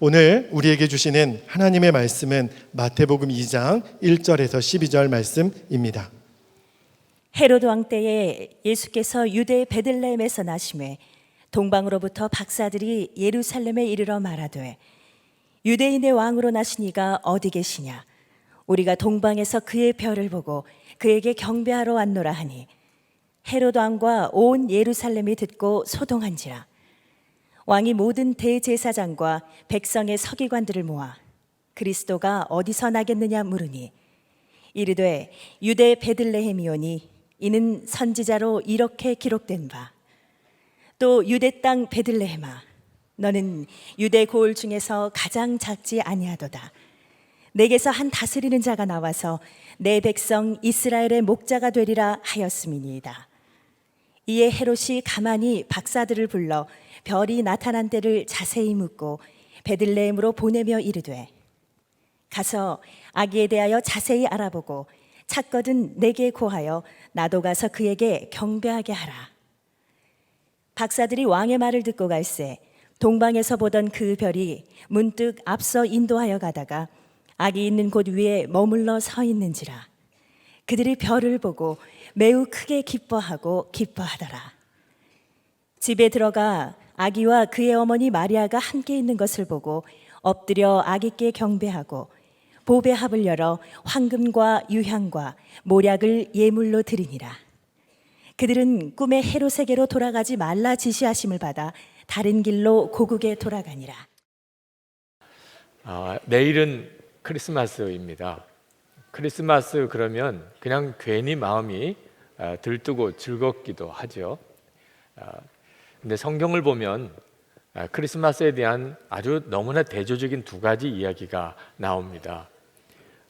오늘 우리에게 주시는 하나님의 말씀은 마태복음 2장 1절에서 12절 말씀입니다. 헤로드 왕 때에 예수께서 유대 베들레헴에서 나심에 동방으로부터 박사들이 예루살렘에 이르러 말하되 유대인의 왕으로 나시니가 어디 계시냐? 우리가 동방에서 그의 별을 보고 그에게 경배하러 왔노라 하니 헤로드 왕과 온 예루살렘이 듣고 소동한지라. 왕이 모든 대제사장과 백성의 서기관들을 모아 그리스도가 어디서 나겠느냐 물으니 이르되 유대 베들레헴이오니 이는 선지자로 이렇게 기록된 바. 또 유대 땅 베들레헴아 너는 유대 고을 중에서 가장 작지 아니하도다. 내게서 한 다스리는 자가 나와서 내 백성 이스라엘의 목자가 되리라 하였음이니이다. 이에 헤롯이 가만히 박사들을 불러 별이 나타난 때를 자세히 묻고 베들레헴으로 보내며 이르되 가서 아기에 대하여 자세히 알아보고 찾거든 내게 고하여 나도 가서 그에게 경배하게 하라. 박사들이 왕의 말을 듣고 갈새 동방에서 보던 그 별이 문득 앞서 인도하여 가다가 아기 있는 곳 위에 머물러 서 있는지라. 그들이 별을 보고 매우 크게 기뻐하고 기뻐하더라. 집에 들어가 아기와 그의 어머니 마리아가 함께 있는 것을 보고 엎드려 아기께 경배하고 보배 합을 열어 황금과 유향과 모략을 예물로 드리니라. 그들은 꿈에 헤롯에게로 돌아가지 말라 지시하심을 받아 다른 길로 고국에 돌아가니라. 내일은 크리스마스입니다. 크리스마스 그러면 그냥 괜히 마음이 들뜨고 즐겁기도 하죠. 근데 성경을 보면 크리스마스에 대한 아주 너무나 대조적인 두 가지 이야기가 나옵니다.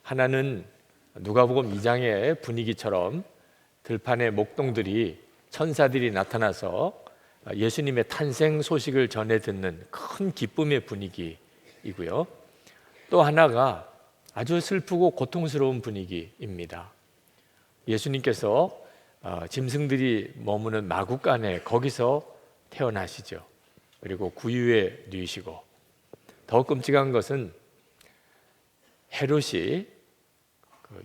하나는 누가복음 2장의 분위기처럼 들판에 목동들이 천사들이 나타나서 예수님의 탄생 소식을 전해 듣는 큰 기쁨의 분위기이고요. 또 하나가 아주 슬프고 고통스러운 분위기입니다. 예수님께서 짐승들이 머무는 마구간에 거기서 태어나시죠. 그리고 구유에 누이시고 더 끔찍한 것은 헤롯이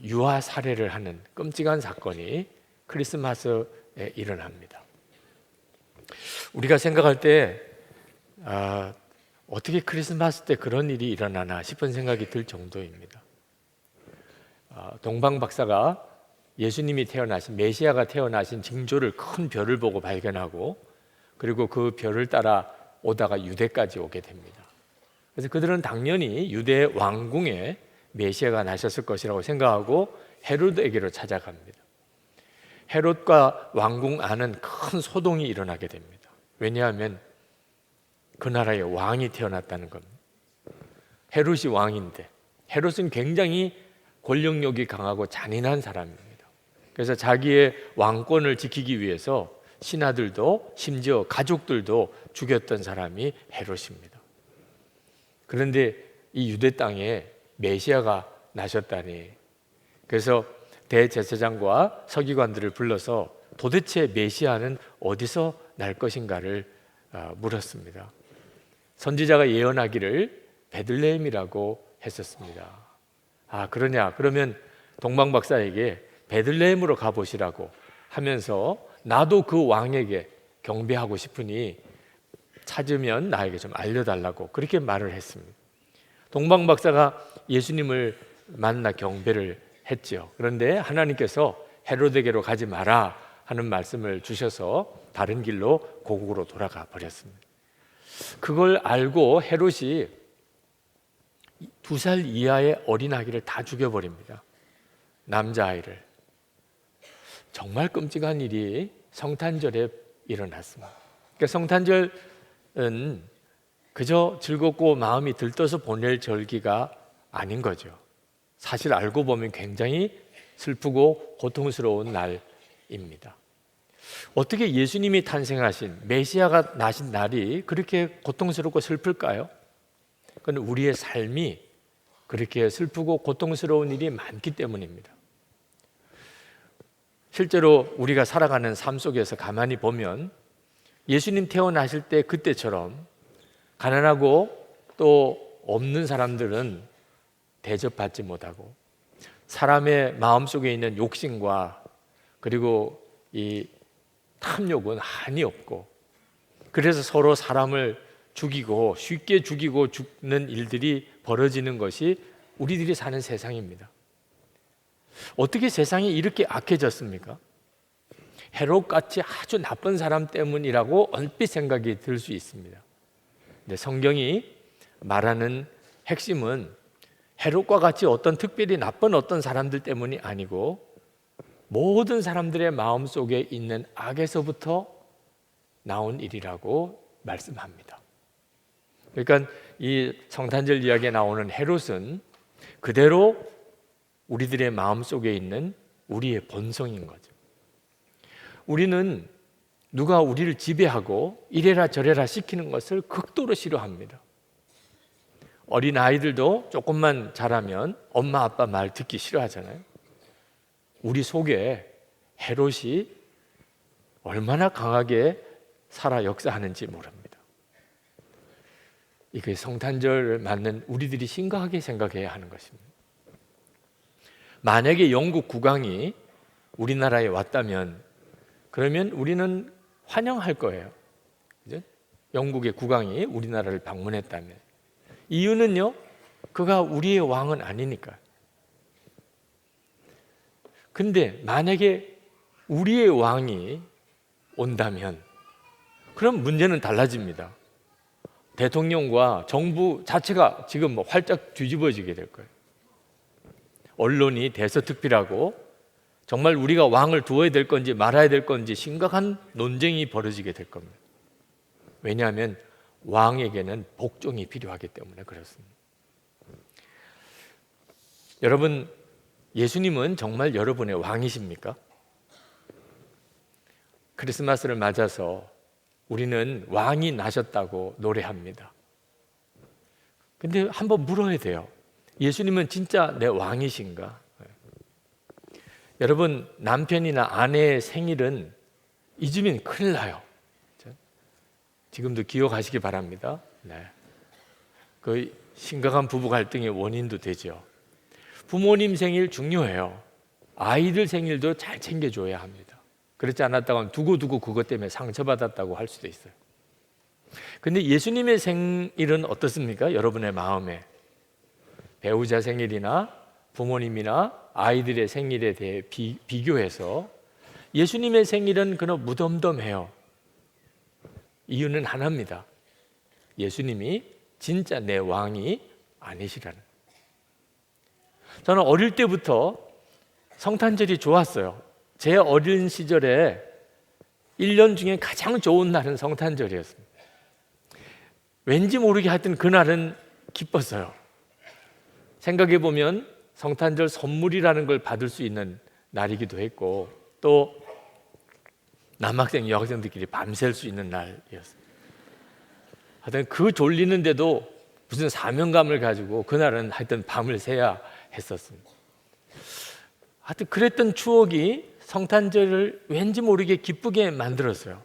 유아 살해를 하는 끔찍한 사건이 크리스마스에 일어납니다. 우리가 생각할 때 어떻게 크리스마스 때 그런 일이 일어나나 싶은 생각이 들 정도입니다. 동방 박사가 예수님이 태어나신 메시아가 태어나신 징조를 큰 별을 보고 발견하고 그리고 그 별을 따라 오다가 유대까지 오게 됩니다. 그래서 그들은 당연히 유대 왕궁에 메시아가 나셨을 것이라고 생각하고 헤롯에게로 찾아갑니다. 헤롯과 왕궁 안은 큰 소동이 일어나게 됩니다. 왜냐하면 그 나라에 왕이 태어났다는 겁니다. 헤롯이 왕인데 헤롯은 굉장히 권력욕이 강하고 잔인한 사람입니다. 그래서 자기의 왕권을 지키기 위해서 신하들도 심지어 가족들도 죽였던 사람이 헤롯입니다. 그런데 이 유대 땅에 메시아가 나셨다니. 그래서 대제사장과 서기관들을 불러서 도대체 메시아는 어디서 날 것인가를 물었습니다. 선지자가 예언하기를 베들레헴이라고 했었습니다. 그러냐? 그러면 동방 박사에게 베들레헴으로 가보시라고 하면서 나도 그 왕에게 경배하고 싶으니 찾으면 나에게 좀 알려달라고 그렇게 말을 했습니다. 동방 박사가 예수님을 만나 경배를 했죠. 그런데 하나님께서 헤롯에게로 가지 마라 하는 말씀을 주셔서 다른 길로 고국으로 돌아가 버렸습니다. 그걸 알고 헤롯이 2살 이하의 어린 아기를 다 죽여버립니다. 남자아이를. 정말 끔찍한 일이 성탄절에 일어났습니다. 그러니까 성탄절은 그저 즐겁고 마음이 들떠서 보낼 절기가 아닌 거죠. 사실 알고 보면 굉장히 슬프고 고통스러운 날입니다. 어떻게 예수님이 탄생하신 메시아가 나신 날이 그렇게 고통스럽고 슬플까요? 그건 우리의 삶이 그렇게 슬프고 고통스러운 일이 많기 때문입니다. 실제로 우리가 살아가는 삶 속에서 가만히 보면 예수님 태어나실 때 그때처럼 가난하고 또 없는 사람들은 대접받지 못하고 사람의 마음속에 있는 욕심과 그리고 이 탐욕은 한이 없고 그래서 서로 사람을 죽이고 쉽게 죽이고 죽는 일들이 벌어지는 것이 우리들이 사는 세상입니다. 어떻게 세상이 이렇게 악해졌습니까? 헤롯같이 아주 나쁜 사람 때문이라고 얼핏 생각이 들 수 있습니다. 근데 성경이 말하는 핵심은 헤롯과 같이 어떤 특별히 나쁜 어떤 사람들 때문이 아니고 모든 사람들의 마음속에 있는 악에서부터 나온 일이라고 말씀합니다. 그러니까 이 성탄절 이야기에 나오는 헤롯은 그대로 우리들의 마음속에 있는 우리의 본성인 거죠. 우리는 누가 우리를 지배하고 이래라 저래라 시키는 것을 극도로 싫어합니다. 어린 아이들도 조금만 자라면 엄마 아빠 말 듣기 싫어하잖아요. 우리 속에 헤롯이 얼마나 강하게 살아 역사하는지 모릅니다. 이게 성탄절을 맞는 우리들이 심각하게 생각해야 하는 것입니다. 만약에 영국 국왕이 우리나라에 왔다면 그러면 우리는 환영할 거예요. 그죠? 영국의 국왕이 우리나라를 방문했다면. 이유는요, 그가 우리의 왕은 아니니까. 근데 만약에 우리의 왕이 온다면 그럼 문제는 달라집니다. 대통령과 정부 자체가 지금 활짝 뒤집어지게 될 거예요. 언론이 대서특필하고 정말 우리가 왕을 두어야 될 건지 말아야 될 건지 심각한 논쟁이 벌어지게 될 겁니다. 왜냐하면 왕에게는 복종이 필요하기 때문에 그렇습니다. 여러분, 예수님은 정말 여러분의 왕이십니까? 크리스마스를 맞아서 우리는 왕이 나셨다고 노래합니다. 근데 한번 물어야 돼요. 예수님은 진짜 내 왕이신가? 여러분, 남편이나 아내의 생일은 잊으면 큰일 나요. 지금도 기억하시기 바랍니다. 네. 그 심각한 부부 갈등의 원인도 되죠. 부모님 생일 중요해요. 아이들 생일도 잘 챙겨줘야 합니다. 그렇지 않았다고 하면 두고두고 그것 때문에 상처받았다고 할 수도 있어요. 근데 예수님의 생일은 어떻습니까? 여러분의 마음에 배우자 생일이나 부모님이나 아이들의 생일에 대해 비교해서 예수님의 생일은 그냥 무덤덤해요. 이유는 하나입니다. 예수님이 진짜 내 왕이 아니시라는. 저는 어릴 때부터 성탄절이 좋았어요. 제 어린 시절에 1년 중에 가장 좋은 날은 성탄절이었습니다. 왠지 모르게 하여튼 그날은 기뻤어요. 생각해 보면 성탄절 선물이라는 걸 받을 수 있는 날이기도 했고 또 남학생, 여학생들끼리 밤샐 수 있는 날이었어요. 하여튼 그 졸리는데도 무슨 사명감을 가지고 그날은 하여튼 밤을 새야 했었습니다. 하여튼 그랬던 추억이 성탄절을 왠지 모르게 기쁘게 만들었어요.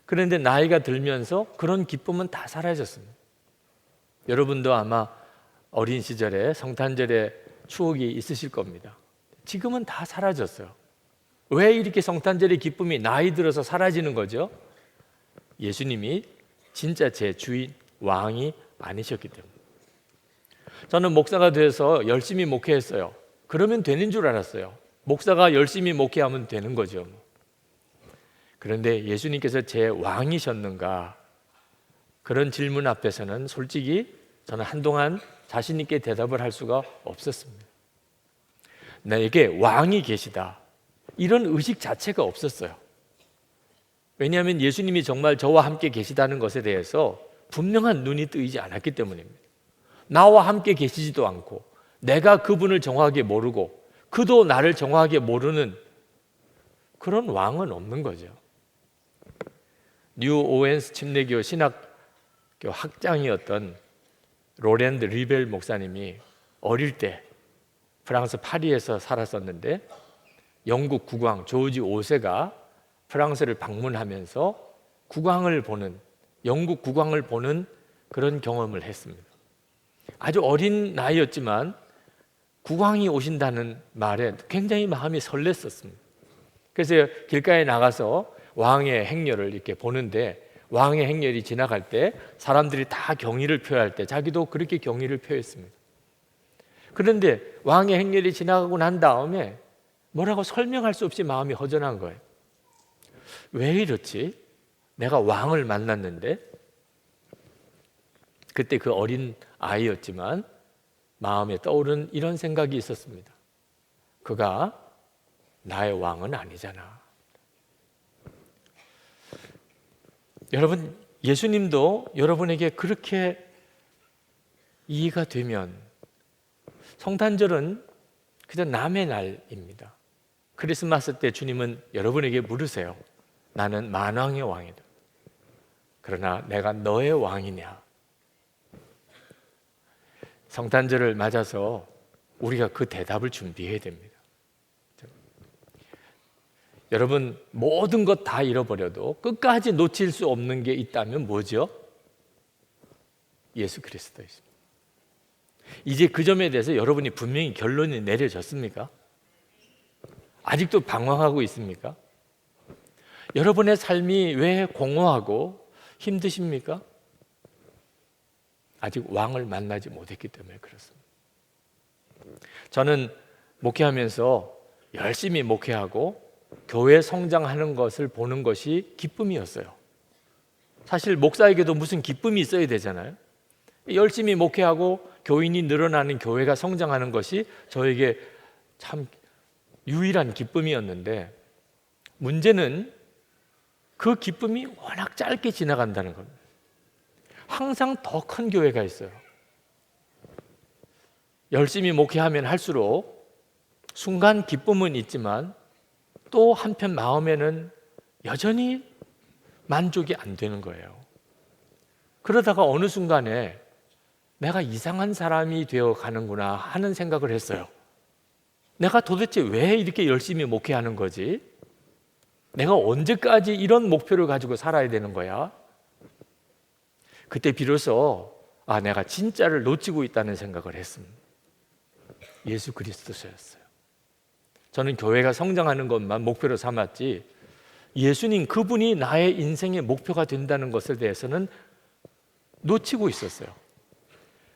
그런데 나이가 들면서 그런 기쁨은 다 사라졌습니다. 여러분도 아마 어린 시절에 성탄절의 추억이 있으실 겁니다. 지금은 다 사라졌어요. 왜 이렇게 성탄절의 기쁨이 나이 들어서 사라지는 거죠? 예수님이 진짜 제 주인, 왕이 아니셨기 때문에. 저는 목사가 돼서 열심히 목회했어요. 그러면 되는 줄 알았어요. 목사가 열심히 목회하면 되는 거죠. 그런데 예수님께서 제 왕이셨는가? 그런 질문 앞에서는 솔직히 저는 한동안 자신 있게 대답을 할 수가 없었습니다. 나에게 왕이 계시다. 이런 의식 자체가 없었어요. 왜냐하면 예수님이 정말 저와 함께 계시다는 것에 대해서 분명한 눈이 뜨이지 않았기 때문입니다. 나와 함께 계시지도 않고 내가 그분을 정확하게 모르고 그도 나를 정확하게 모르는 그런 왕은 없는 거죠. 뉴 오웬스 침례교 신학교 학장이었던 로렌드 리벨 목사님이 어릴 때 프랑스 파리에서 살았었는데 영국 국왕 조지 5세가 프랑스를 방문하면서 국왕을 보는, 영국 국왕을 보는 그런 경험을 했습니다. 아주 어린 나이였지만 국왕이 오신다는 말에 굉장히 마음이 설렜었습니다. 그래서 길가에 나가서 왕의 행렬을 이렇게 보는데, 왕의 행렬이 지나갈 때 사람들이 다 경의를 표할 때 자기도 그렇게 경의를 표했습니다. 그런데 왕의 행렬이 지나가고 난 다음에 뭐라고 설명할 수 없이 마음이 허전한 거예요. 왜 이렇지? 내가 왕을 만났는데, 그때 그 어린 아이였지만 마음에 떠오른 이런 생각이 있었습니다. 그가 나의 왕은 아니잖아. 여러분, 예수님도 여러분에게 그렇게 이해가 되면, 성탄절은 그저 남의 날입니다. 크리스마스 때 주님은 여러분에게 물으세요. 나는 만왕의 왕이다. 그러나 내가 너의 왕이냐? 성탄절을 맞아서 우리가 그 대답을 준비해야 됩니다. 여러분, 모든 것 다 잃어버려도 끝까지 놓칠 수 없는 게 있다면 뭐죠? 예수 그리스도이십니다. 이제 그 점에 대해서 여러분이 분명히 결론이 내려졌습니까? 아직도 방황하고 있습니까? 여러분의 삶이 왜 공허하고 힘드십니까? 아직 왕을 만나지 못했기 때문에 그렇습니다. 저는 목회하면서 열심히 목회하고 교회 성장하는 것을 보는 것이 기쁨이었어요. 사실 목사에게도 무슨 기쁨이 있어야 되잖아요. 열심히 목회하고 교인이 늘어나는, 교회가 성장하는 것이 저에게 참 유일한 기쁨이었는데, 문제는 그 기쁨이 워낙 짧게 지나간다는 겁니다. 항상 더 큰 교회가 있어요. 열심히 목회하면 할수록 순간 기쁨은 있지만 또 한편 마음에는 여전히 만족이 안 되는 거예요. 그러다가 어느 순간에 내가 이상한 사람이 되어 가는구나 하는 생각을 했어요. 내가 도대체 왜 이렇게 열심히 목회하는 거지? 내가 언제까지 이런 목표를 가지고 살아야 되는 거야? 그때 비로소 내가 진짜를 놓치고 있다는 생각을 했습니다. 예수 그리스도였어요. 저는 교회가 성장하는 것만 목표로 삼았지, 예수님 그분이 나의 인생의 목표가 된다는 것에 대해서는 놓치고 있었어요.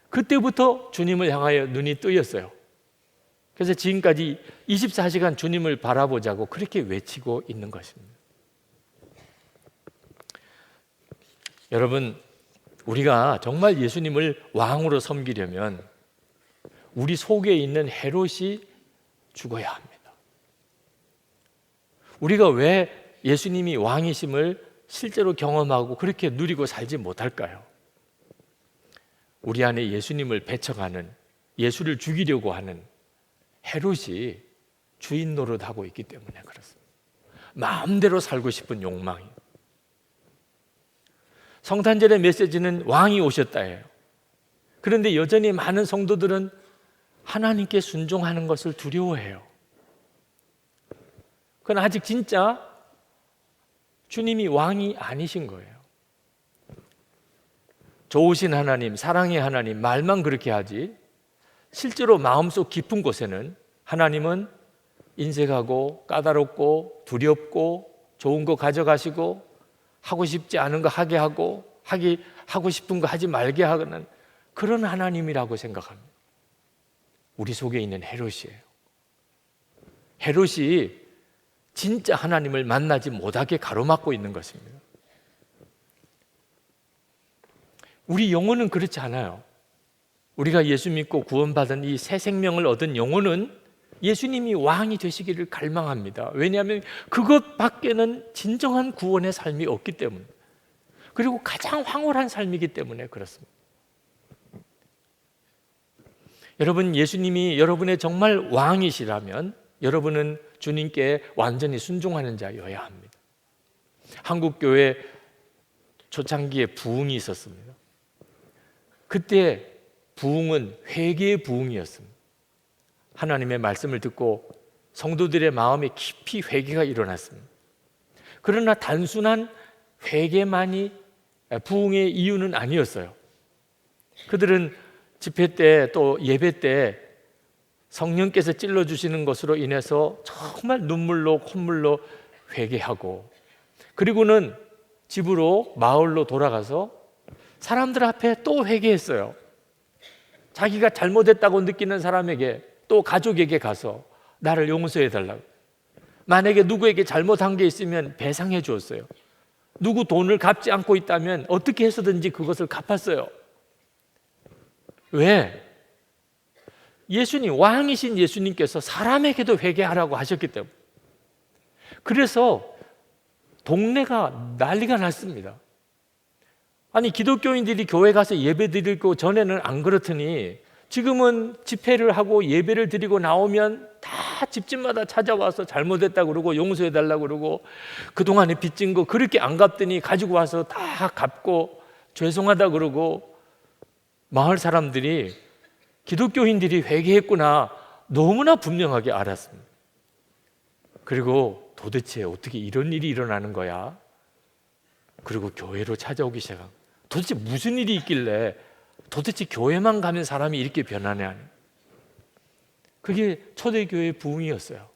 그때부터 주님을 향하여 눈이 뜨였어요. 그래서 지금까지 24시간 주님을 바라보자고 그렇게 외치고 있는 것입니다. 여러분, 우리가 정말 예수님을 왕으로 섬기려면 우리 속에 있는 헤롯이 죽어야 합니다. 우리가 왜 예수님이 왕이심을 실제로 경험하고 그렇게 누리고 살지 못할까요? 우리 안에 예수님을 배척하는, 예수를 죽이려고 하는 헤롯이 주인 노릇하고 있기 때문에 그렇습니다. 마음대로 살고 싶은 욕망이. 성탄절의 메시지는 왕이 오셨다예요. 그런데 여전히 많은 성도들은 하나님께 순종하는 것을 두려워해요. 그건 아직 진짜 주님이 왕이 아니신 거예요. 좋으신 하나님, 사랑의 하나님, 말만 그렇게 하지 실제로 마음속 깊은 곳에는 하나님은 인색하고 까다롭고 두렵고 좋은 거 가져가시고 하고 싶지 않은 거 하게 하고 하고 싶은 거 하지 말게 하는 그런 하나님이라고 생각합니다. 우리 속에 있는 헤롯이에요. 헤롯이 진짜 하나님을 만나지 못하게 가로막고 있는 것입니다. 우리 영혼은 그렇지 않아요. 우리가 예수 믿고 구원받은 이 새 생명을 얻은 영혼은 예수님이 왕이 되시기를 갈망합니다. 왜냐하면 그것밖에는 진정한 구원의 삶이 없기 때문에, 그리고 가장 황홀한 삶이기 때문에 그렇습니다. 여러분, 예수님이 여러분의 정말 왕이시라면 여러분은 주님께 완전히 순종하는 자여야 합니다. 한국교회 초창기에 부흥이 있었습니다. 그때 부흥은 회개의 부흥이었습니다. 하나님의 말씀을 듣고 성도들의 마음에 깊이 회개가 일어났습니다. 그러나 단순한 회개만이 부흥의 이유는 아니었어요. 그들은 집회 때 또 예배 때 성령께서 찔러주시는 것으로 인해서 정말 눈물로 콧물로 회개하고, 그리고는 집으로 마을로 돌아가서 사람들 앞에 또 회개했어요. 자기가 잘못했다고 느끼는 사람에게, 또 가족에게 가서 나를 용서해 달라고. 만약에 누구에게 잘못한 게 있으면 배상해 주었어요. 누구 돈을 갚지 않고 있다면 어떻게 해서든지 그것을 갚았어요. 왜? 예수님, 왕이신 예수님께서 사람에게도 회개하라고 하셨기 때문에. 그래서 동네가 난리가 났습니다. 아니, 기독교인들이 교회 가서 예배 드리고 전에는 안 그렇더니 지금은 집회를 하고 예배를 드리고 나오면 다 집집마다 찾아와서 잘못했다고 그러고 용서해 달라고 그러고, 그동안에 빚진 거 그렇게 안 갚더니 가지고 와서 다 갚고 죄송하다 그러고, 마을 사람들이 기독교인들이 회개했구나 너무나 분명하게 알았습니다. 그리고 도대체 어떻게 이런 일이 일어나는 거야? 그리고 교회로 찾아오기 시작한, 도대체 무슨 일이 있길래 도대체 교회만 가면 사람이 이렇게 변하냐. 그게 초대교회의 부흥이었어요.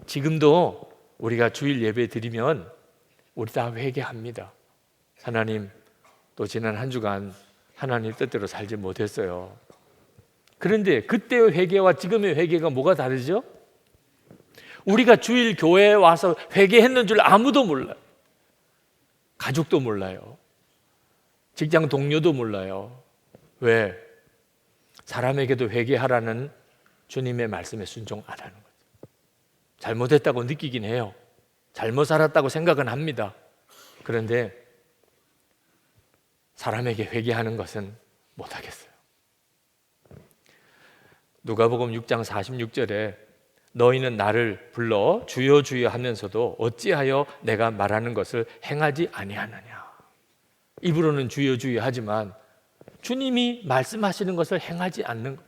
지금도 우리가 주일 예배 드리면 우리 다 회개합니다. 하나님, 또 지난 한 주간 하나님 뜻대로 살지 못했어요. 그런데 그때의 회개와 지금의 회개가 뭐가 다르죠? 우리가 주일 교회에 와서 회개했는 줄 아무도 몰라요. 가족도 몰라요. 직장 동료도 몰라요. 왜? 사람에게도 회개하라는 주님의 말씀에 순종 안 하는 거죠. 잘못했다고 느끼긴 해요. 잘못 살았다고 생각은 합니다. 그런데 사람에게 회개하는 것은 못하겠어요. 누가복음 6장 46절에 너희는 나를 불러 주여 주여 하면서도 어찌하여 내가 말하는 것을 행하지 아니하느냐. 입으로는 주여 주여 하지만 주님이 말씀하시는 것을 행하지 않는 것,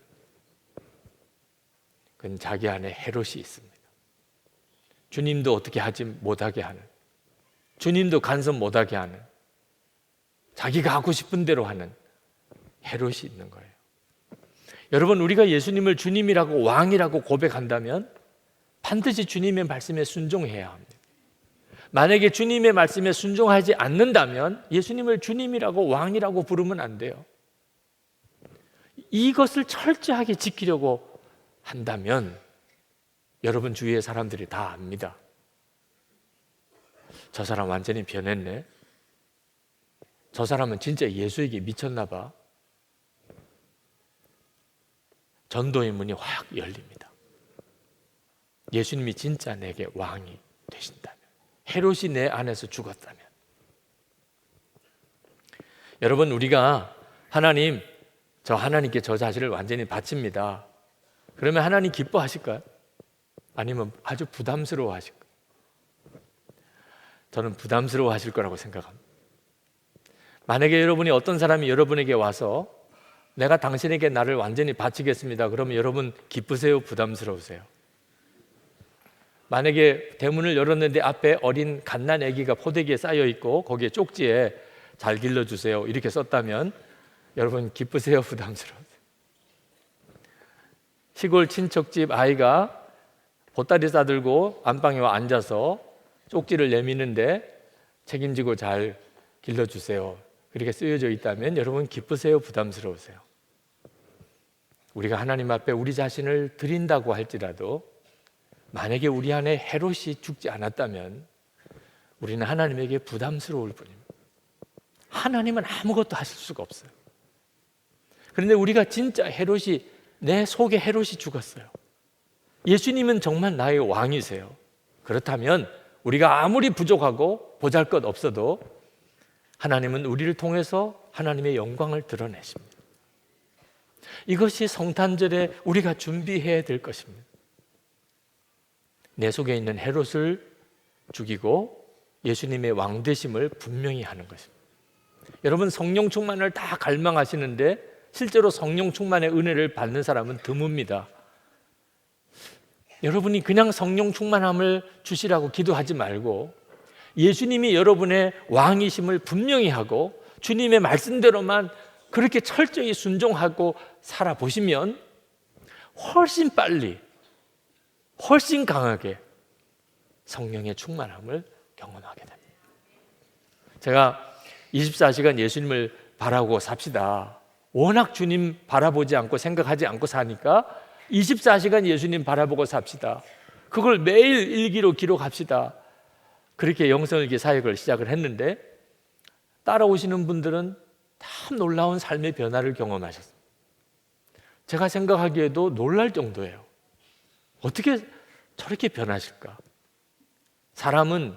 그건 자기 안에 헤롯이 있습니다. 주님도 어떻게 하지 못하게 하는, 주님도 간섭 못하게 하는, 자기가 하고 싶은 대로 하는 헤롯이 있는 거예요. 여러분, 우리가 예수님을 주님이라고 왕이라고 고백한다면 반드시 주님의 말씀에 순종해야 합니다. 만약에 주님의 말씀에 순종하지 않는다면 예수님을 주님이라고 왕이라고 부르면 안 돼요. 이것을 철저하게 지키려고 한다면 여러분 주위의 사람들이 다 압니다. 저 사람 완전히 변했네. 저 사람은 진짜 예수에게 미쳤나 봐. 전도의 문이 확 열립니다. 예수님이 진짜 내게 왕이 되신다면, 헤롯이 내 안에서 죽었다면. 여러분, 우리가 하나님, 저 하나님께 저 자신을 완전히 바칩니다. 그러면 하나님 기뻐하실까요? 아니면 아주 부담스러워 하실까요? 저는 부담스러워 하실 거라고 생각합니다. 만약에 여러분이 어떤 사람이 여러분에게 와서 내가 당신에게 나를 완전히 바치겠습니다. 그러면 여러분 기쁘세요? 부담스러우세요? 만약에 대문을 열었는데 앞에 어린 갓난 아기가 포대기에 쌓여 있고 거기에 쪽지에 잘 길러주세요 이렇게 썼다면 여러분 기쁘세요? 부담스러우세요? 시골 친척집 아이가 보따리 싸들고 안방에 와 앉아서 쪽지를 내미는데 책임지고 잘 길러주세요 그렇게 쓰여져 있다면 여러분 기쁘세요? 부담스러우세요? 우리가 하나님 앞에 우리 자신을 드린다고 할지라도 만약에 우리 안에 헤롯이 죽지 않았다면 우리는 하나님에게 부담스러울 뿐입니다. 하나님은 아무것도 하실 수가 없어요. 그런데 우리가 진짜 헤롯이, 내 속에 헤롯이 죽었어요. 예수님은 정말 나의 왕이세요. 그렇다면 우리가 아무리 부족하고 보잘것 없어도 하나님은 우리를 통해서 하나님의 영광을 드러내십니다. 이것이 성탄절에 우리가 준비해야 될 것입니다. 내 속에 있는 헤롯을 죽이고 예수님의 왕되심을 분명히 하는 것입니다. 여러분, 성령 충만을 다 갈망하시는데 실제로 성령 충만의 은혜를 받는 사람은 드뭅니다. 여러분이 그냥 성령 충만함을 주시라고 기도하지 말고 예수님이 여러분의 왕이심을 분명히 하고 주님의 말씀대로만 그렇게 철저히 순종하고 살아보시면 훨씬 빨리, 훨씬 강하게 성령의 충만함을 경험하게 됩니다. 제가 24시간 예수님을 바라보고 삽시다. 워낙 주님 바라보지 않고 생각하지 않고 사니까 24시간 예수님 바라보고 삽시다. 그걸 매일 일기로 기록합시다. 그렇게 영성일기 사역을 시작을 했는데 따라오시는 분들은 참 놀라운 삶의 변화를 경험하셨습니다. 제가 생각하기에도 놀랄 정도예요. 어떻게 저렇게 변하실까? 사람은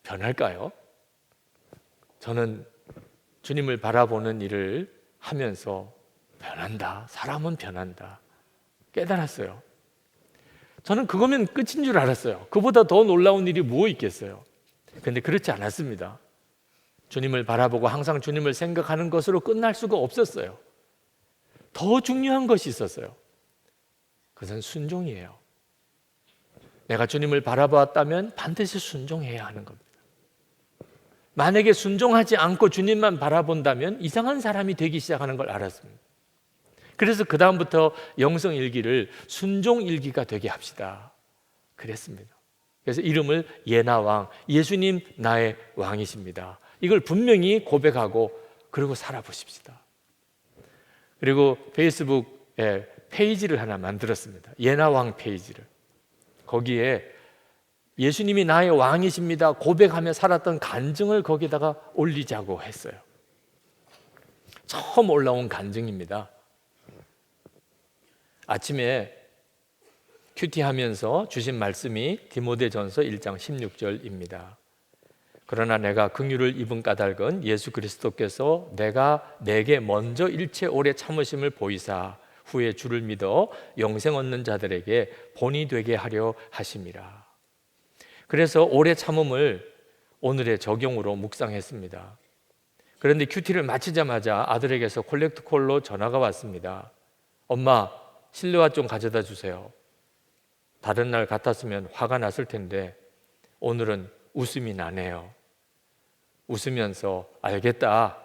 변할까요? 저는 주님을 바라보는 일을 하면서 변한다. 사람은 변한다. 깨달았어요. 저는 그거면 끝인 줄 알았어요. 그보다 더 놀라운 일이 뭐 있겠어요? 그런데 그렇지 않았습니다. 주님을 바라보고 항상 주님을 생각하는 것으로 끝날 수가 없었어요. 더 중요한 것이 있었어요. 그것은 순종이에요. 내가 주님을 바라보았다면 반드시 순종해야 하는 겁니다. 만약에 순종하지 않고 주님만 바라본다면 이상한 사람이 되기 시작하는 걸 알았습니다. 그래서 그 다음부터 영성일기를 순종일기가 되게 합시다 그랬습니다. 그래서 이름을 예나왕, 예수님 나의 왕이십니다. 이걸 분명히 고백하고 그리고 살아보십시다. 그리고 페이스북에 페이지를 하나 만들었습니다. 예나왕 페이지를. 거기에 예수님이 나의 왕이십니다 고백하며 살았던 간증을 거기다가 올리자고 했어요. 처음 올라온 간증입니다. 아침에 큐티하면서 주신 말씀이 디모데전서 1장 16절입니다. 그러나 내가 긍휼을 입은 까닭은 예수 그리스도께서 내게 먼저 일체 오래 참으심을 보이사 후에 주를 믿어 영생 얻는 자들에게 본이 되게 하려 하심이라. 그래서 오래 참음을 오늘의 적용으로 묵상했습니다. 그런데 큐티를 마치자마자 아들에게서 콜렉트콜로 전화가 왔습니다. 엄마, 실내화 좀 가져다 주세요. 다른 날 같았으면 화가 났을 텐데 오늘은 웃음이 나네요. 웃으면서 알겠다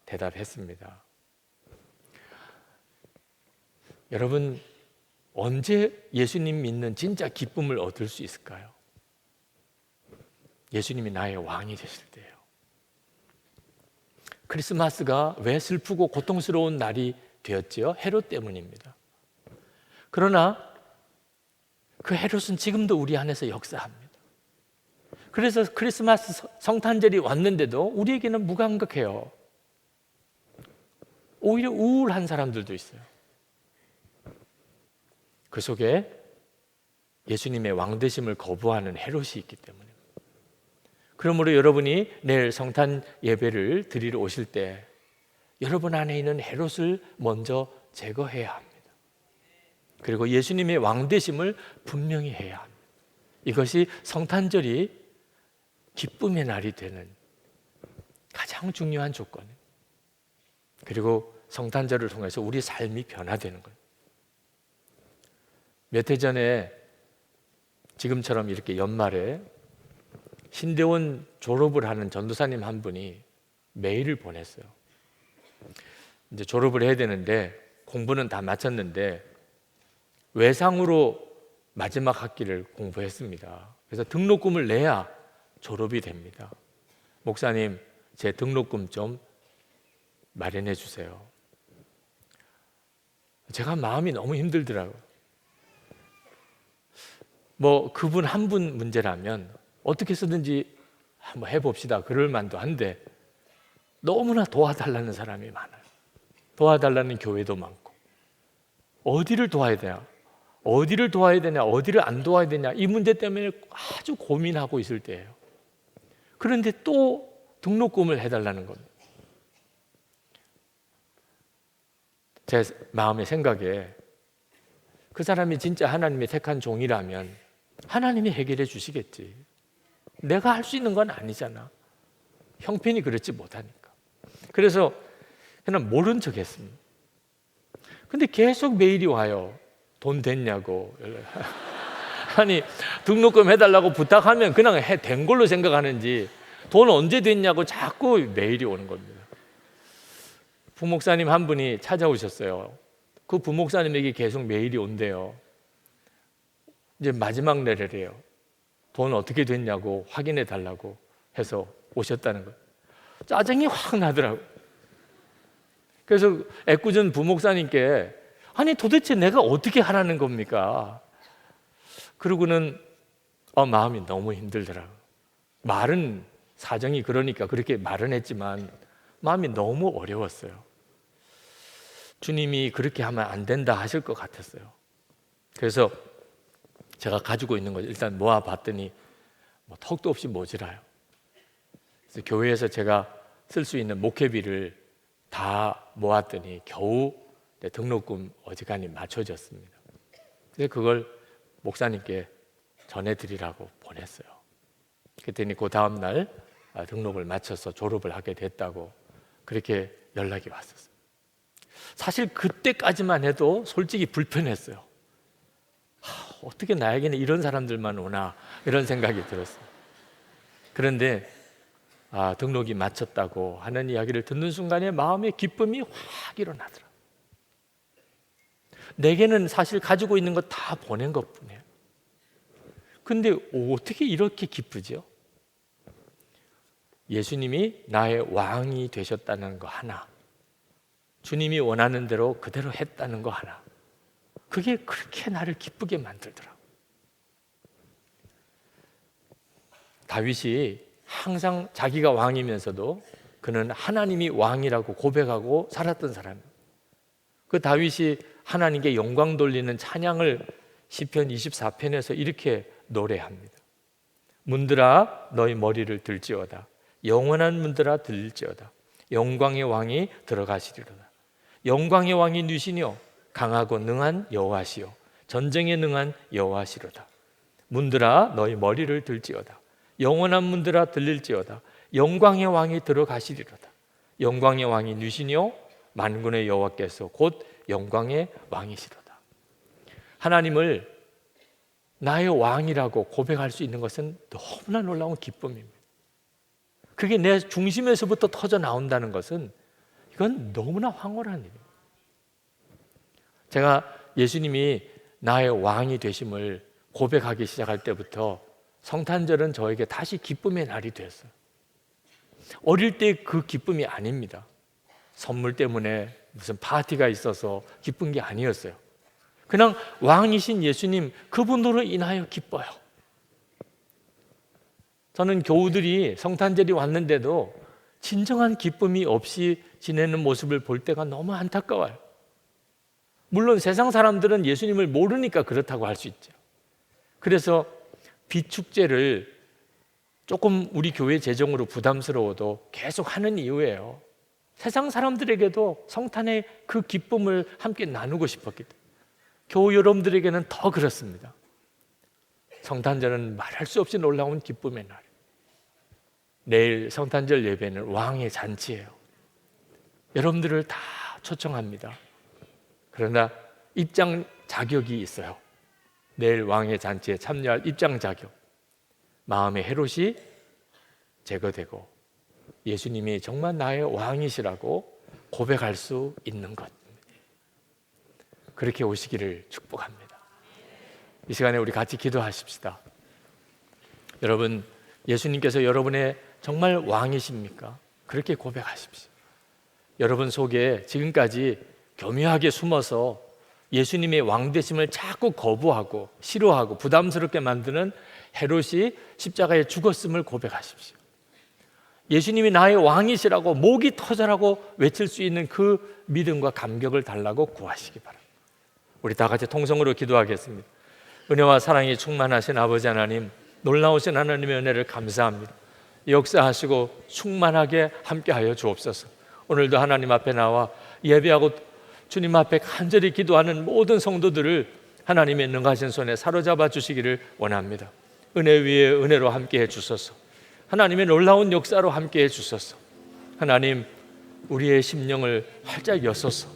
대답했습니다. 여러분, 언제 예수님 믿는 진짜 기쁨을 얻을 수 있을까요? 예수님이 나의 왕이 되실 때예요. 크리스마스가 왜 슬프고 고통스러운 날이 되었지요? 헤롯 때문입니다. 그러나 그 헤롯은 지금도 우리 안에서 역사합니다. 그래서 크리스마스 성탄절이 왔는데도 우리에게는 무감각해요. 오히려 우울한 사람들도 있어요. 그 속에 예수님의 왕되심을 거부하는 헤롯이 있기 때문입니다. 그러므로 여러분이 내일 성탄 예배를 드리러 오실 때 여러분 안에 있는 헤롯을 먼저 제거해야 합니다. 그리고 예수님의 왕되심을 분명히 해야 합니다. 이것이 성탄절이 기쁨의 날이 되는 가장 중요한 조건이에요. 그리고 성탄절을 통해서 우리 삶이 변화되는 거예요. 몇 해 전에 지금처럼 이렇게 연말에 신대원 졸업을 하는 전도사님 한 분이 메일을 보냈어요. 이제 졸업을 해야 되는데 공부는 다 마쳤는데 외상으로 마지막 학기를 공부했습니다. 그래서 등록금을 내야 졸업이 됩니다. 목사님, 제 등록금 좀 마련해 주세요. 제가 마음이 너무 힘들더라고요. 뭐 그분 한 분 문제라면 어떻게 해서든지 한번 해봅시다 그럴 만도 한데 너무나 도와달라는 사람이 많아요. 도와달라는 교회도 많고 어디를 도와야 되냐, 어디를 도와야 되냐, 어디를 안 도와야 되냐 이 문제 때문에 아주 고민하고 있을 때예요. 그런데 또 등록금을 해달라는 겁니다. 제 마음의 생각에 그 사람이 진짜 하나님의 택한 종이라면 하나님이 해결해 주시겠지. 내가 할 수 있는 건 아니잖아. 형편이 그렇지 못하니까. 그래서 그냥 모른 척 했습니다. 근데 계속 메일이 와요. 돈 됐냐고. 아니 등록금 해달라고 부탁하면 그냥 된 걸로 생각하는지 돈 언제 됐냐고 자꾸 메일이 오는 겁니다. 부목사님 한 분이 찾아오셨어요. 그 부목사님에게 계속 메일이 온대요. 이제 마지막 날이래요. 돈 어떻게 됐냐고 확인해 달라고 해서 오셨다는 거예요. 짜증이 확 나더라고요. 그래서 애꿎은 부목사님께 아니 도대체 내가 어떻게 하라는 겁니까? 그러고는 마음이 너무 힘들더라고요. 말은 사정이 그러니까 그렇게 말은 했지만 마음이 너무 어려웠어요. 주님이 그렇게 하면 안 된다 하실 것 같았어요. 그래서 제가 가지고 있는 걸 일단 모아봤더니 턱도 없이 모자라요. 그래서 교회에서 제가 쓸 수 있는 목회비를 다 모았더니 겨우 등록금 어지간히 맞춰졌습니다. 그래서 그걸 목사님께 전해드리라고 보냈어요. 그랬더니 그 다음날 등록을 마쳐서 졸업을 하게 됐다고 그렇게 연락이 왔었어요. 사실 그때까지만 해도 솔직히 불편했어요. 어떻게 나에게는 이런 사람들만 오나 이런 생각이 들었어요. 그런데 등록이 마쳤다고 하는 이야기를 듣는 순간에 마음의 기쁨이 확 일어나더라고요. 내게는 사실 가지고 있는 거 다 보낸 것뿐이에요. 근데 어떻게 이렇게 기쁘죠? 예수님이 나의 왕이 되셨다는 거 하나, 주님이 원하는 대로 그대로 했다는 거 하나, 그게 그렇게 나를 기쁘게 만들더라고요. 다윗이 항상 자기가 왕이면서도 그는 하나님이 왕이라고 고백하고 살았던 사람이에요. 그 다윗이 하나님께 영광 돌리는 찬양을 시편 24편에서 이렇게 노래합니다. 문들아 너희 머리를 들지어다. 영원한 문들아 들릴지어다. 영광의 왕이 들어가시리로다. 영광의 왕이 누시니요 강하고 능한 여호와시요 전쟁에 능한 여호와시로다. 문들아 너희 머리를 들지어다. 영원한 문들아 들릴지어다. 영광의 왕이 들어가시리로다. 영광의 왕이 누시니요 만군의 여호와께서 곧 영광의 왕이시로다. 하나님을 나의 왕이라고 고백할 수 있는 것은 너무나 놀라운 기쁨입니다. 그게 내 중심에서부터 터져 나온다는 것은 이건 너무나 황홀한 일입니다. 제가 예수님이 나의 왕이 되심을 고백하기 시작할 때부터 성탄절은 저에게 다시 기쁨의 날이 됐어요. 어릴 때 그 기쁨이 아닙니다. 선물 때문에 무슨 파티가 있어서 기쁜 게 아니었어요. 그냥 왕이신 예수님 그분으로 인하여 기뻐요. 저는 교우들이 성탄절이 왔는데도 진정한 기쁨이 없이 지내는 모습을 볼 때가 너무 안타까워요. 물론 세상 사람들은 예수님을 모르니까 그렇다고 할 수 있죠. 그래서 비축제를 조금 우리 교회 재정으로 부담스러워도 계속 하는 이유예요. 세상 사람들에게도 성탄의 그 기쁨을 함께 나누고 싶었기 때문에. 교우 여러분들에게는 더 그렇습니다. 성탄절은 말할 수 없이 놀라운 기쁨의 날. 내일 성탄절 예배는 왕의 잔치예요. 여러분들을 다 초청합니다. 그러나 입장 자격이 있어요. 내일 왕의 잔치에 참여할 입장 자격. 마음의 헤롯이 제거되고 예수님이 정말 나의 왕이시라고 고백할 수 있는 것. 그렇게 오시기를 축복합니다. 이 시간에 우리 같이 기도하십시다. 여러분, 예수님께서 여러분의 정말 왕이십니까? 그렇게 고백하십시오. 여러분 속에 지금까지 교묘하게 숨어서 예수님의 왕되심을 자꾸 거부하고 싫어하고 부담스럽게 만드는 헤롯이 십자가에 죽었음을 고백하십시오. 예수님이 나의 왕이시라고 목이 터져라고 외칠 수 있는 그 믿음과 감격을 달라고 구하시기 바랍니다. 우리 다 같이 통성으로 기도하겠습니다. 은혜와 사랑이 충만하신 아버지 하나님, 놀라우신 하나님의 은혜를 감사합니다. 역사하시고 충만하게 함께하여 주옵소서. 오늘도 하나님 앞에 나와 예배하고 주님 앞에 간절히 기도하는 모든 성도들을 하나님의 능하신 손에 사로잡아 주시기를 원합니다. 은혜 위에 은혜로 함께해 주소서. 하나님의 놀라운 역사로 함께해 주소서. 하나님, 우리의 심령을 활짝 여소서.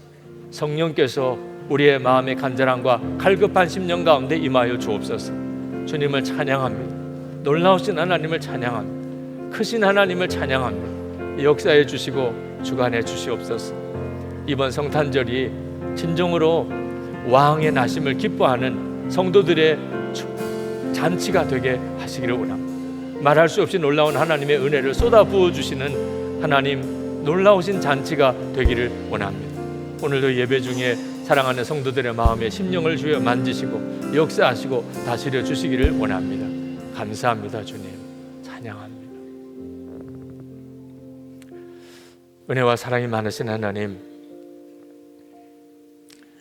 성령께서 우리의 마음의 간절함과 갈급한 심령 가운데 임하여 주옵소서. 주님을 찬양합니다. 놀라우신 하나님을 찬양합니다. 크신 하나님을 찬양합니다. 역사해 주시고 주관해 주시옵소서. 이번 성탄절이 진정으로 왕의 나심을 기뻐하는 성도들의 잔치가 되게 하시기를 원합니다. 말할 수 없이 놀라운 하나님의 은혜를 쏟아 부어주시는 하나님 놀라우신 잔치가 되기를 원합니다. 오늘도 예배 중에 사랑하는 성도들의 마음에 심령을 주여 만지시고 역사하시고 다스려 주시기를 원합니다. 감사합니다. 주님 찬양합니다. 은혜와 사랑이 많으신 하나님,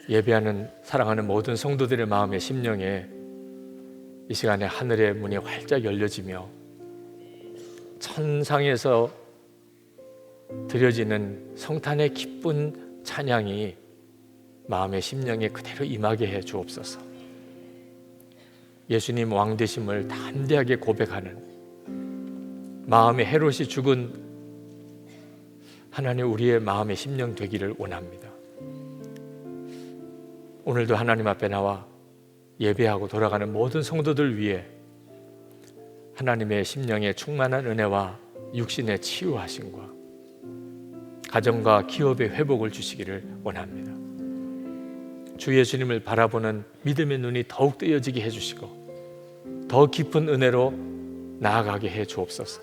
예배하는 사랑하는 모든 성도들의 마음의 심령에 이 시간에 하늘의 문이 활짝 열려지며 천상에서 드려지는 성탄의 기쁜 찬양이 마음의 심령에 그대로 임하게 해 주옵소서. 예수님 왕 되심을 담대하게 고백하는 마음의 헤롯이 죽은 하나님 우리의 마음의 심령 되기를 원합니다. 오늘도 하나님 앞에 나와 예배하고 돌아가는 모든 성도들 위해 하나님의 심령에 충만한 은혜와 육신의 치유하심과 가정과 기업의 회복을 주시기를 원합니다. 주 예수님을 바라보는 믿음의 눈이 더욱 뜨여지게 해주시고 더 깊은 은혜로 나아가게 해 주옵소서.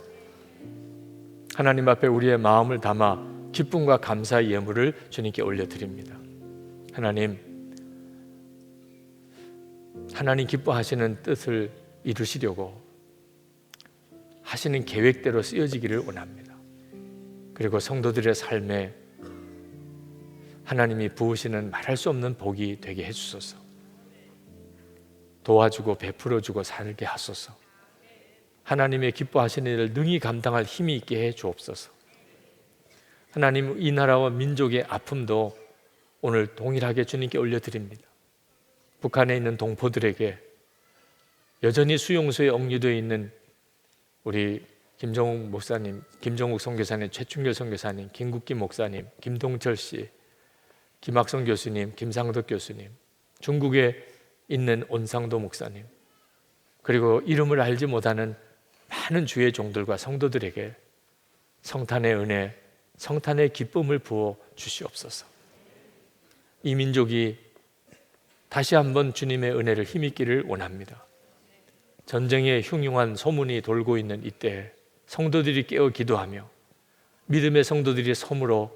하나님 앞에 우리의 마음을 담아 기쁨과 감사의 예물을 주님께 올려드립니다. 하나님 기뻐하시는 뜻을 이루시려고 하시는 계획대로 쓰여지기를 원합니다. 그리고 성도들의 삶에 하나님이 부으시는 말할 수 없는 복이 되게 해주소서. 도와주고 베풀어주고 살게 하소서. 하나님의 기뻐하시는 일을 능히 감당할 힘이 있게 해 주옵소서. 하나님, 이 나라와 민족의 아픔도 오늘 동일하게 주님께 올려드립니다. 북한에 있는 동포들에게 여전히 수용소에 억류되어 있는 우리 김정욱 목사님, 김정욱 선교사님, 최충결 선교사님, 김국기 목사님, 김동철 씨, 김학성 교수님, 김상덕 교수님, 중국에 있는 온상도 목사님, 그리고 이름을 알지 못하는 많은 주의 종들과 성도들에게 성탄의 은혜, 성탄의 기쁨을 부어 주시옵소서. 이 민족이 다시 한번 주님의 은혜를 힘입기를 원합니다. 전쟁의 흉흉한 소문이 돌고 있는 이때 성도들이 깨어 기도하며 믿음의 성도들이 섬으로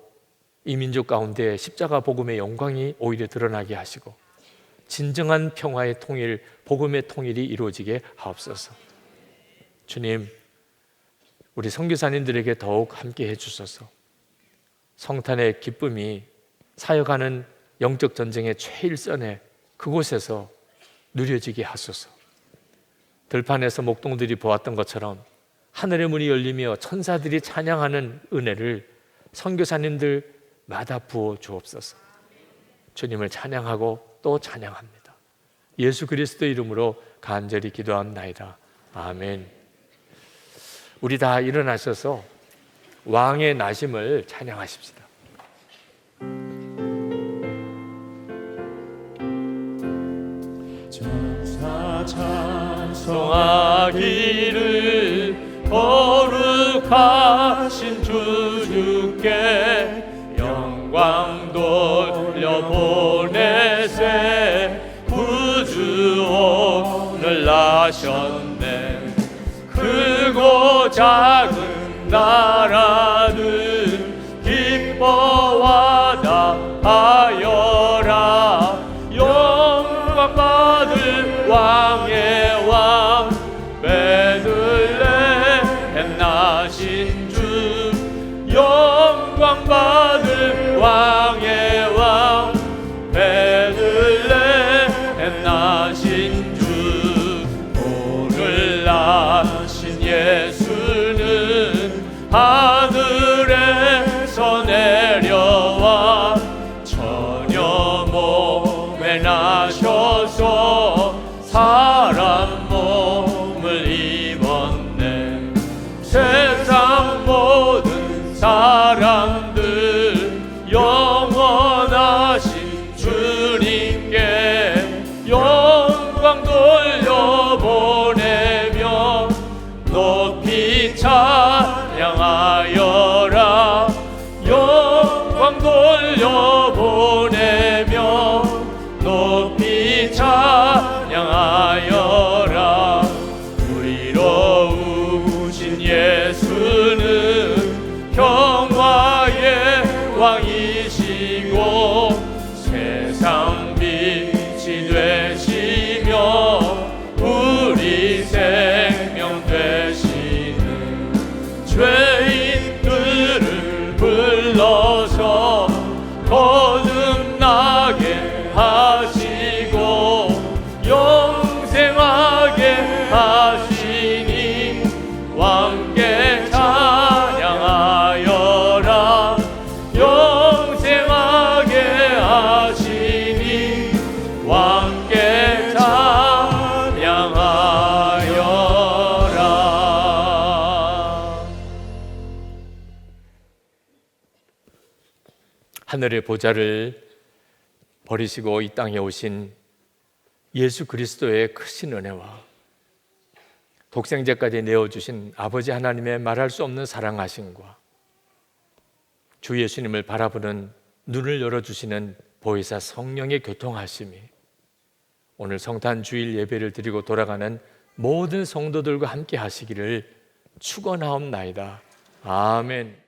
이 민족 가운데 십자가 복음의 영광이 오히려 드러나게 하시고 진정한 평화의 통일, 복음의 통일이 이루어지게 하옵소서. 주님, 우리 선교사님들에게 더욱 함께 해주소서. 성탄의 기쁨이 사역하는 영적 전쟁의 최일선에 그곳에서 누려지게 하소서. 들판에서 목동들이 보았던 것처럼 하늘의 문이 열리며 천사들이 찬양하는 은혜를 선교사님들마다 부어 주옵소서. 주님을 찬양하고 또 찬양합니다. 예수 그리스도 이름으로 간절히 기도합나이다. 아멘. 우리 다 일어나셔서 왕의 나심을 찬양하십시다. 전사 찬송하기를 거룩하신 주께 영광 돌려보내세. 구주오늘 나셨네. 크고 작은 나라는 기뻐하다 하여라. 영광 받을 왕의 왕 베들레헴 나신 주. 영광 받을 왕의 왕 베들레헴 나신 주. 오늘 나신 예수는 하늘에서 내려와 처녀 몸에 나셔서 사람 몸을 입었네. 세상 모든 사람들 영원하신 주님께 영광 돌려보내며 높이 찬양하여라. 영광 돌려 죄인들을 불러서 거듭나게 하시고 영생하게 하시니 왕께 찬양하여라. 영생하게 하시니 왕께 찬양하여라. 하늘의 보좌를 버리시고 이 땅에 오신 예수 그리스도의 크신 은혜와 독생자까지 내어주신 아버지 하나님의 말할 수 없는 사랑하심과 주 예수님을 바라보는 눈을 열어주시는 보혜사 성령의 교통하심이 오늘 성탄 주일 예배를 드리고 돌아가는 모든 성도들과 함께 하시기를 축원하옵나이다. 아멘.